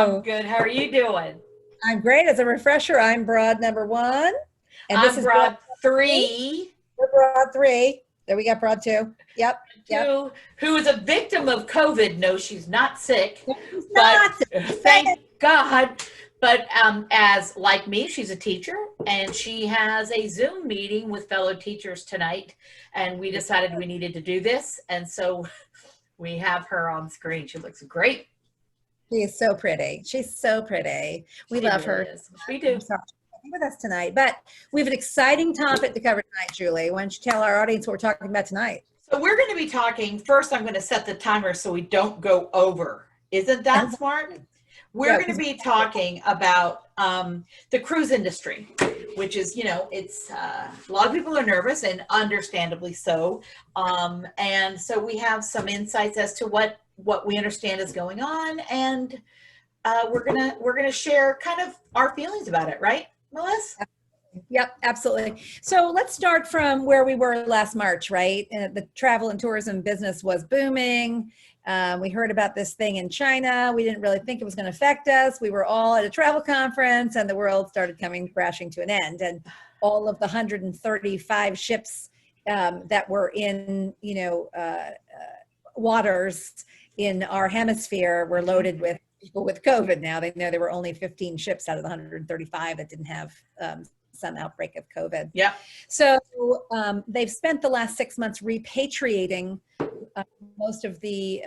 I'm you? good. How are you doing? I'm great. As a refresher, I'm broad number one, and this I'm is broad broad three. three, We're broad three. There we got broad two. Yep, yep. two, who is a victim of COVID. No, she's not sick, No, he's but not. thank God. But as like me, she's a teacher, and she has a Zoom meeting with fellow teachers tonight, and we decided we needed to do this, and so we have her on screen. She looks great. She is so pretty. She's so pretty. We She love really her. is. We I'm do. sorry she can't be with us tonight, but we have an exciting topic to cover tonight, Julie. Why don't you tell our audience what we're talking about tonight? So we're going to be talking first. I'm going to set the timer so we don't go over. Isn't that smart? We're Yeah, going to be talking about the cruise industry, which is, it's a lot of people are nervous, and understandably so. And so we have some insights as to what we understand is going on, and we're gonna share kind of our feelings about it, right, Melissa? Yep, absolutely. So let's start from where we were last March, right? The travel and tourism business was booming. We heard about this thing in China. We didn't really think it was going to affect us. We were all at a travel conference, and the world started coming crashing to an end. And all of the 135 ships that were in, waters in our hemisphere were loaded with people with COVID. Now they know there were only 15 ships out of the 135 that didn't have some outbreak of COVID. Yeah. So they've spent the last 6 months repatriating most of the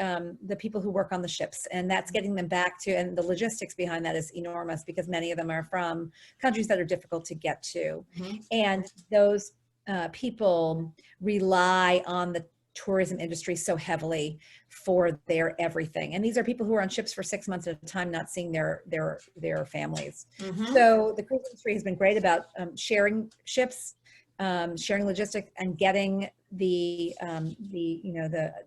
people who work on the ships, and that's getting them back to, and the logistics behind that is enormous because many of them are from countries that are difficult to get to. Mm-hmm. And those people rely on the tourism industry so heavily for their everything, and these are people who are on ships for 6 months at a time, not seeing their families. Mm-hmm. So the cruise industry has been great about sharing ships, sharing logistics, and getting the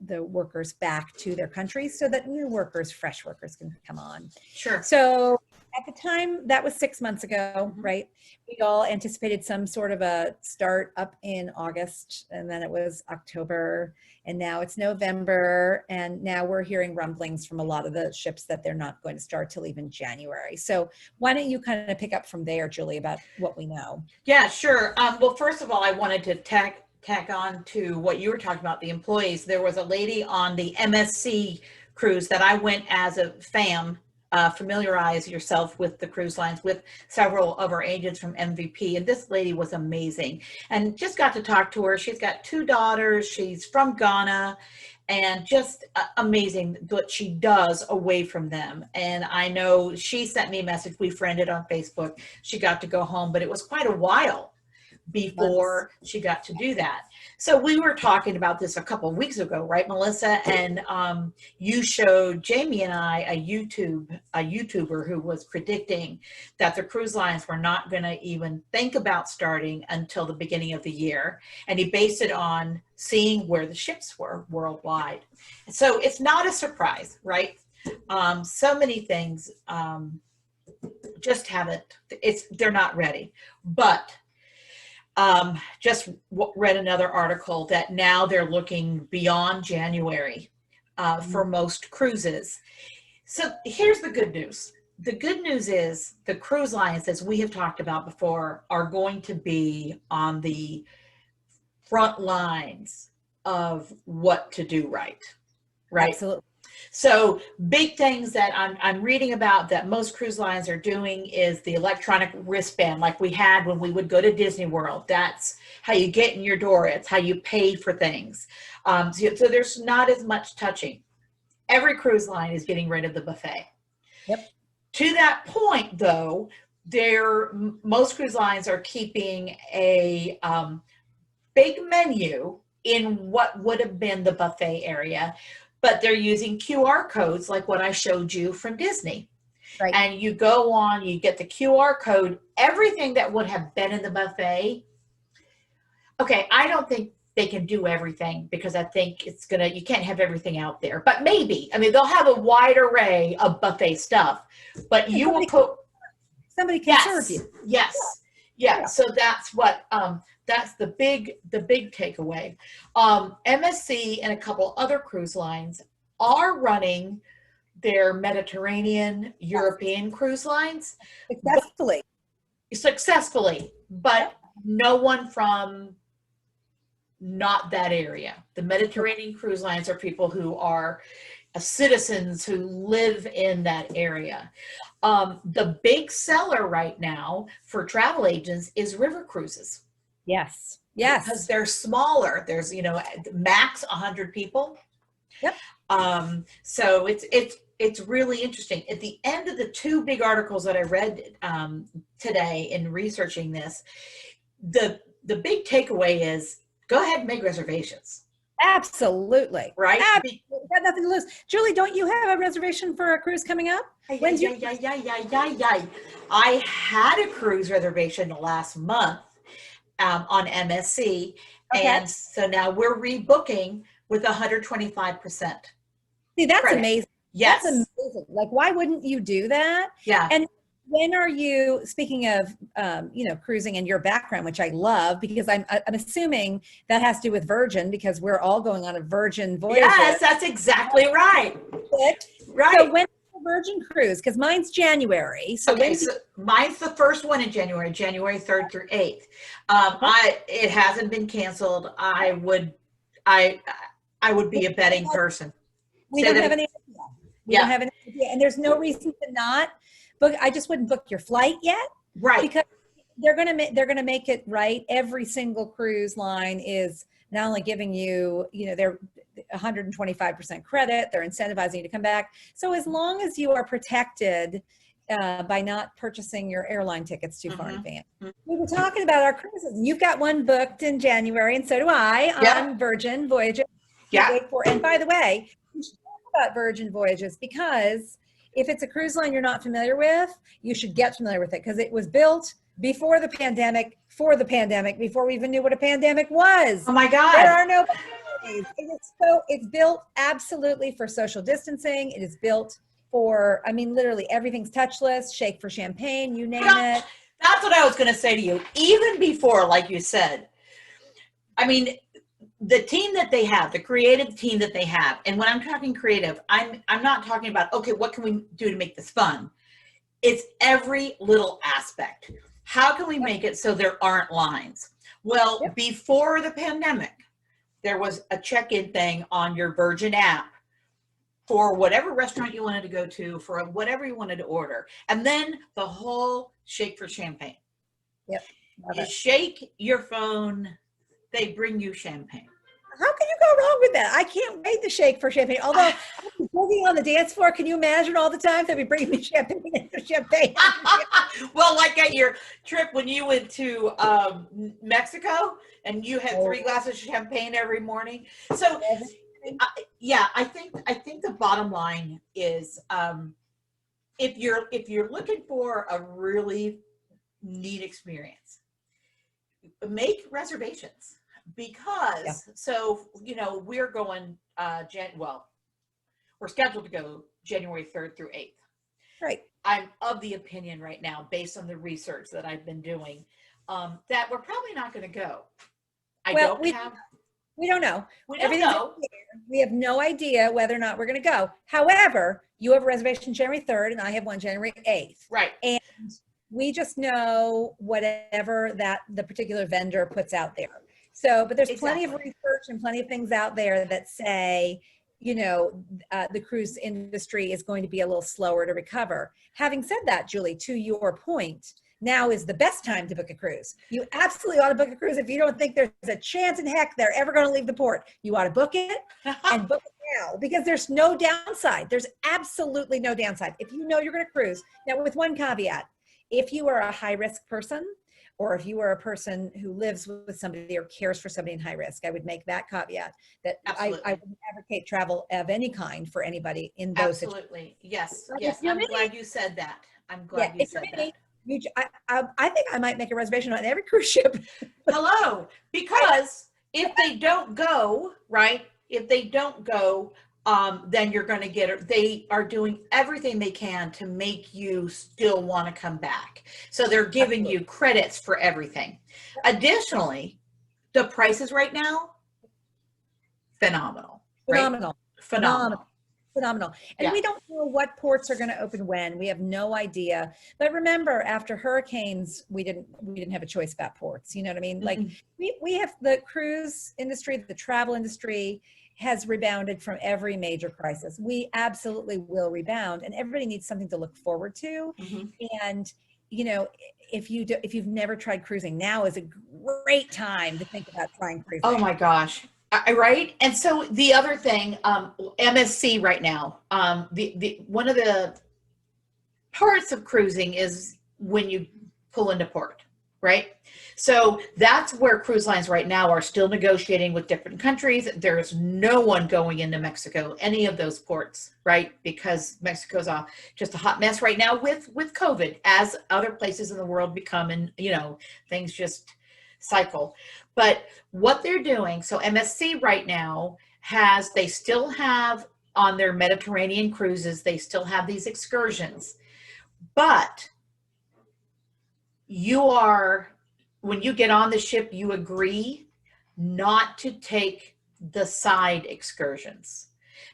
workers back to their countries so that new workers, fresh workers, can come on. Sure. So at the time, that was 6 months ago, mm-hmm. right? We all anticipated some sort of a start up in August, and then it was October, and now it's November, and now we're hearing rumblings from a lot of the ships that they're not going to start till even January. So why don't you kind of pick up from there, Julie, about what we know? Yeah, sure. Well, first of all, I wanted to tack on to what you were talking about, the employees. There was a lady on the MSC cruise that I went as a FAM, familiarize yourself with the cruise lines, with several of our agents from MVP. And this lady was amazing, and just got to talk to her. She's got 2 daughters. She's from Ghana, and just amazing what she does away from them. And I know she sent me a message. We friended on Facebook. She got to go home, but it was quite a while before she got to do that. So we were talking about this a couple of weeks ago, right, Melissa? And you showed Jamie and I a YouTuber who was predicting that the cruise lines were not going to even think about starting until the beginning of the year. And he based it on seeing where the ships were worldwide. So it's not a surprise, right? So many things just haven't, they're not ready. But just read another article that now they're looking beyond January for most cruises. So here's the good news. The good news is the cruise lines, as we have talked about before, are going to be on the front lines of what to do right? Absolutely. So big things that I'm reading about that most cruise lines are doing is the electronic wristband, like we had when we would go to Disney World. That's how you get in your door. It's how you pay for things. So there's not as much touching. Every cruise line is getting rid of the buffet. Yep. To that point, though, most cruise lines are keeping a big menu in what would have been the buffet area, but they're using QR codes like what I showed you from Disney. Right. And you go on, you get the QR code, everything that would have been in the buffet. Okay, I don't think they can do everything because I think you can't have everything out there, but maybe. I mean, they'll have a wide array of buffet stuff, but you will put. Somebody can serve you. Yes. Yeah. So that's what, that's the big takeaway. MSC and a couple other cruise lines are running their Mediterranean, European cruise lines Successfully. but no one from not that area. The Mediterranean cruise lines are people who are citizens who live in that area. The big seller right now for travel agents is river cruises. Yes. Because they're smaller. There's, max 100 people. Yep. So it's really interesting. At the end of the two big articles that I read today in researching this, the big takeaway is go ahead and make reservations. Absolutely. Right? Absolutely. You've got nothing to lose. Julie, don't you have a reservation for a cruise coming up? When's your- I had a cruise reservation last month on MSC. Okay. And so now we're rebooking with 125%. See, that's credit. amazing. Yes. That's amazing. Like, why wouldn't you do that? Yeah. And when are you, speaking of, cruising and your background, which I love, because I'm assuming that has to do with Virgin, because we're all going on a Virgin voyage. Yes, that's exactly right. Right. So when is the Virgin cruise? Because mine's January. So mine's the first one in January 3rd through 8th. It hasn't been canceled. I would be a betting person. We don't have any idea. We don't have any idea. And there's no reason to not book. I just wouldn't book your flight yet. Right. Because they're gonna make it right. Every single cruise line is not only giving you, they're 125% credit, they're incentivizing you to come back. So as long as you are protected by not purchasing your airline tickets too far in advance. We were talking about our cruises. You've got one booked in January, and so do I on Virgin Voyages. Yeah. And by the way, we should talk about Virgin Voyages, because if it's a cruise line you're not familiar with, you should get familiar with it, because it was built before the pandemic, for the pandemic, before we even knew what a pandemic was. Oh my God. There are no boundaries. It's built absolutely for social distancing. It is built for, literally everything's touchless, shake for champagne, you name it. That's what I was going to say to you. Even before, like you said, the team that they have, the creative team that they have, and when I'm talking creative, I'm not talking about, okay, what can we do to make this fun? It's every little aspect. How can we make it so there aren't lines? Well, before the pandemic, there was a check-in thing on your Virgin app for whatever restaurant you wanted to go to, for whatever you wanted to order. And then the whole shake for champagne. Yep. You shake your phone, they bring you champagne. How can you go wrong with that? I can't wait to shake for champagne. Although I'm boogie on the dance floor, can you imagine all the times they'd be bringing me champagne after champagne? Well, like at your trip when you went to Mexico and you had 3 glasses of champagne every morning. So I think the bottom line is if you're looking for a really neat experience, make reservations. Because we're going we're scheduled to go January 3rd through 8th. Right. I'm of the opinion right now, based on the research that I've been doing, that we're probably not going to go. We don't know. We have no idea whether or not we're going to go. However, you have a reservation January 3rd and I have one January 8th. Right. And we just know whatever that the particular vendor puts out there. So, but there's plenty of research and plenty of things out there that say, the cruise industry is going to be a little slower to recover. Having said that, Julie, to your point, now is the best time to book a cruise. You absolutely ought to book a cruise if you don't think there's a chance in heck they're ever going to leave the port. You ought to book it and book it now, because there's no downside. There's absolutely no downside. If you know you're going to cruise, now with one caveat, if you are a high-risk person, or if you are a person who lives with somebody or cares for somebody in high risk, I would make that caveat that I wouldn't advocate travel of any kind for anybody in those situations. Absolutely. Yes. I'm glad you said that. I think I might make a reservation on every cruise ship. Hello. Because if they don't go, right? If they don't go, then you're going to get it. They are doing everything they can to make you still want to come back. So they're giving you credits for everything. Additionally, the prices right now, phenomenal. phenomenal. And Yeah. we don't know what ports are going to open when. We have no idea. But remember, after hurricanes, we didn't have a choice about ports. You know what I mean? Like we have the cruise industry, the travel industry has rebounded from every major crisis. We absolutely will rebound, and everybody needs something to look forward to. And you know, if you've never tried cruising, now is a great time to think about trying cruising. Oh my gosh. Right. And so the other thing, MSC right now, the one of the parts of cruising is when you pull into port, right? So that's where cruise lines right now are still negotiating with different countries. There's no one going into Mexico, any of those ports, right? Because Mexico's just a hot mess right now with COVID, as other places in the world become, and you know, things just cycle. But what they're doing, so MSC right now they still have on their Mediterranean cruises, they still have these excursions. But when you get on the ship, you agree not to take the side excursions.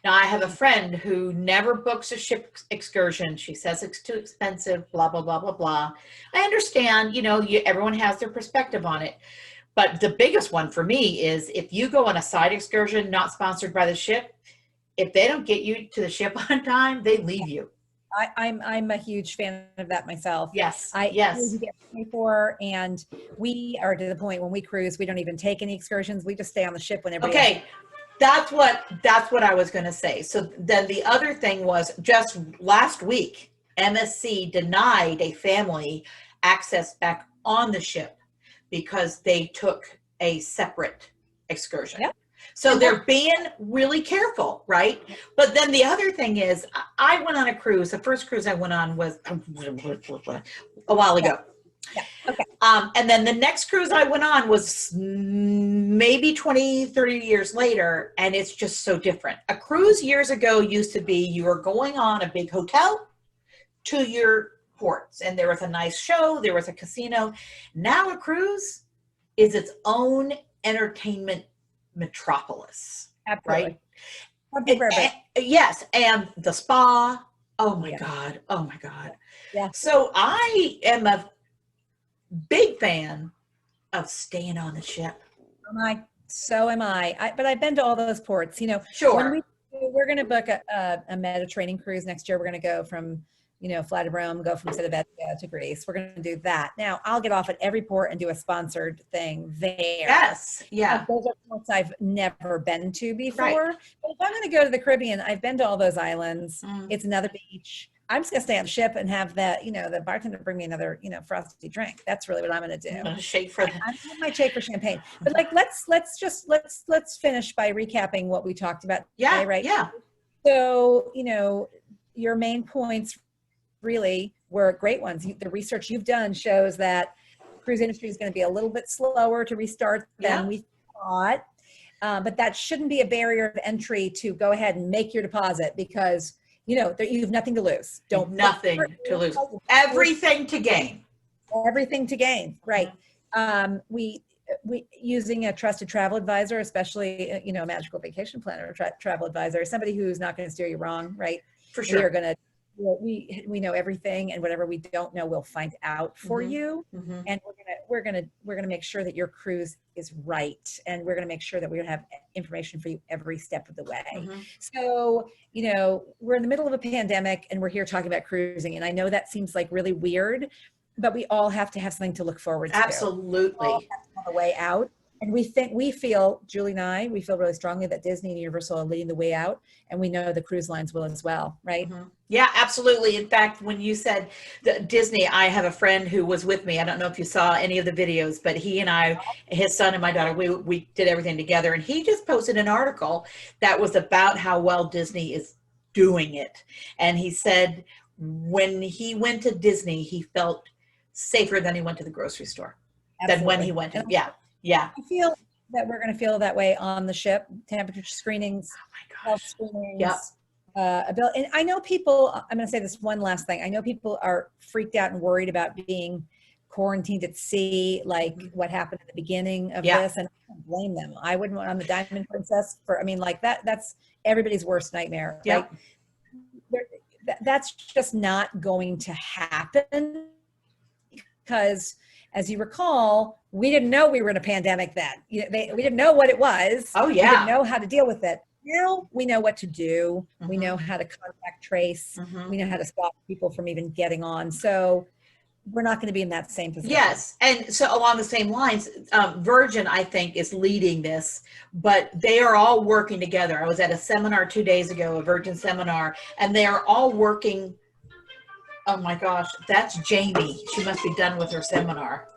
Now, I have a friend who never books a ship excursion. She says it's too expensive, blah, blah, blah, blah, blah. I understand, you know, everyone has their perspective on it. But the biggest one for me is if you go on a side excursion not sponsored by the ship, if they don't get you to the ship on time, they leave you. I'm a huge fan of that myself. Yes. We get paid for, and we are to the point when we cruise, we don't even take any excursions. We just stay on the ship when everybody. Okay. That's what I was going to say. So then the other thing was just last week, MSC denied a family access back on the ship because they took a separate excursion. Yep. So they're being really careful, right? But then the other thing is, I went on a cruise. The first cruise I went on was a while ago. Yeah. Okay. And then the next cruise I went on was maybe 20, 30 years later, and it's just so different. A cruise years ago used to be you were going on a big hotel to your ports, and there was a nice show, there was a casino. Now a cruise is its own entertainment metropolis. Absolutely. Right? Yes, and the spa. Oh my God. Oh my God. Yeah. So I am a big fan of staying on the ship. So am I. But I've been to all those ports, you know. Sure. When we're going to book a Mediterranean cruise next year. We're going to go from, you know, fly to Rome, go from Civitavecchia to Greece. We're going to do that. Now, I'll get off at every port and do a sponsored thing there. Yes. Yeah. Those are ports I've never been to before. Right. But if I'm going to go to the Caribbean, I've been to all those islands. It's another beach. I'm just going to stay on the ship and have that, you know, the bartender bring me another, you know, frosty drink. That's really what I'm going to do. I'm going to shake for that. I might shake for champagne. But like, let's finish by recapping what we talked about today, right? Yeah. So, you know, your main points really were great ones. The research you've done shows that cruise industry is going to be a little bit slower to restart than we thought. But that shouldn't be a barrier of entry to go ahead and make your deposit, because you know you have nothing to lose. Nothing to lose. Everything to gain. Everything to gain. Right. We using a trusted travel advisor, especially, you know, a magical vacation planner or travel advisor, somebody who's not going to steer you wrong. Right. For sure. We're going to. We know everything, and whatever we don't know, we'll find out for you. And we're gonna make sure that your cruise is right, and we're gonna make sure that we're gonna have information for you every step of the way. So, you know, we're in the middle of a pandemic, and we're here talking about cruising, and I know that seems like really weird, but we all have to have something to look forward to. Absolutely. We all have to have a way out. And Julie and I, we feel really strongly that Disney and Universal are leading the way out, and we know the cruise lines will as well, right? Yeah, absolutely. In fact, when you said Disney, I have a friend who was with me. I don't know if you saw any of the videos, but he and I, his son and my daughter, we did everything together, and he just posted an article that was about how well Disney is doing it. And he said when he went to Disney, he felt safer than he went to the grocery store. Than when he went to, yeah. I feel that we're going to feel that way on the ship. Temperature screenings, health screenings. And I know people, I'm going to say this one last thing. I know people are freaked out and worried about being quarantined at sea, like what happened at the beginning of this. And I don't blame them. I wouldn't want on the Diamond Princess for, I mean, like that's everybody's worst nightmare. Yep. Like, that's just not going to happen because, as you recall, we didn't know we were in a pandemic then. We didn't know what it was. Oh, yeah. We didn't know how to deal with it. Now we know what to do. We know how to contact trace. We know how to stop people from even getting on. So we're not going to be in that same position. Yes. And so along the same lines, Virgin, I think, is leading this, but they are all working together. I was at a seminar 2 days ago, a Virgin seminar, and they are all working. Oh my gosh, that's Jamie. She must be done with her seminar.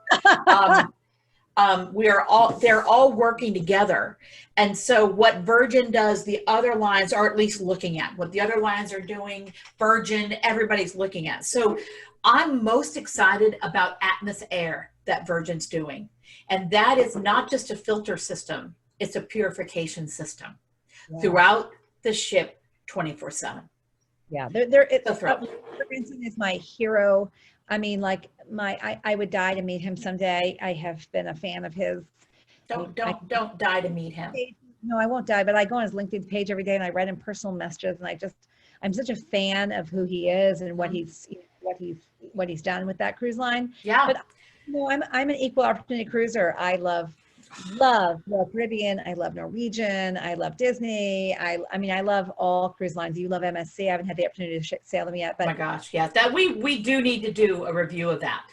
They're all working together. And so what Virgin does, the other lines are at least looking at. What the other lines are doing, Virgin, everybody's looking at. So I'm most excited about Atmos Air that Virgin's doing. And that is not just a filter system, it's a purification system throughout the ship 24/7. Yeah, Branson is my hero. I mean, like I would die to meet him someday. I have been a fan of his. Don't die to meet him. No, I won't die, but I go on his LinkedIn page every day and I write him personal messages, and I'm such a fan of who he is and what he's done with that cruise line. Yeah. But I'm an equal opportunity cruiser. I love Royal Caribbean. I love Norwegian. I love Disney. I mean, I love all cruise lines. You love MSC. I haven't had the opportunity to sail them yet. But oh my gosh, yes, that we do need to do a review of that.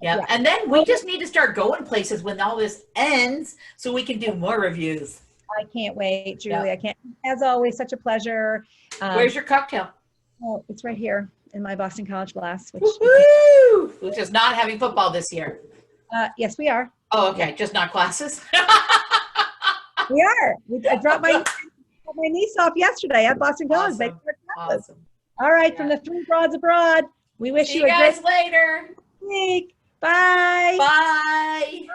Yeah. And then we just need to start going places when all this ends so we can do more reviews. I can't wait, Julie. I can't. As always, such a pleasure. Where's your cocktail? Oh, it's right here in my Boston College glass. Which is not having football this year. Yes, we are. Oh, okay. Just not classes. We are. I dropped my niece off yesterday at Boston College. Awesome. All right, from the three broads abroad, we wish See you you a guys great later. week. Bye. Bye.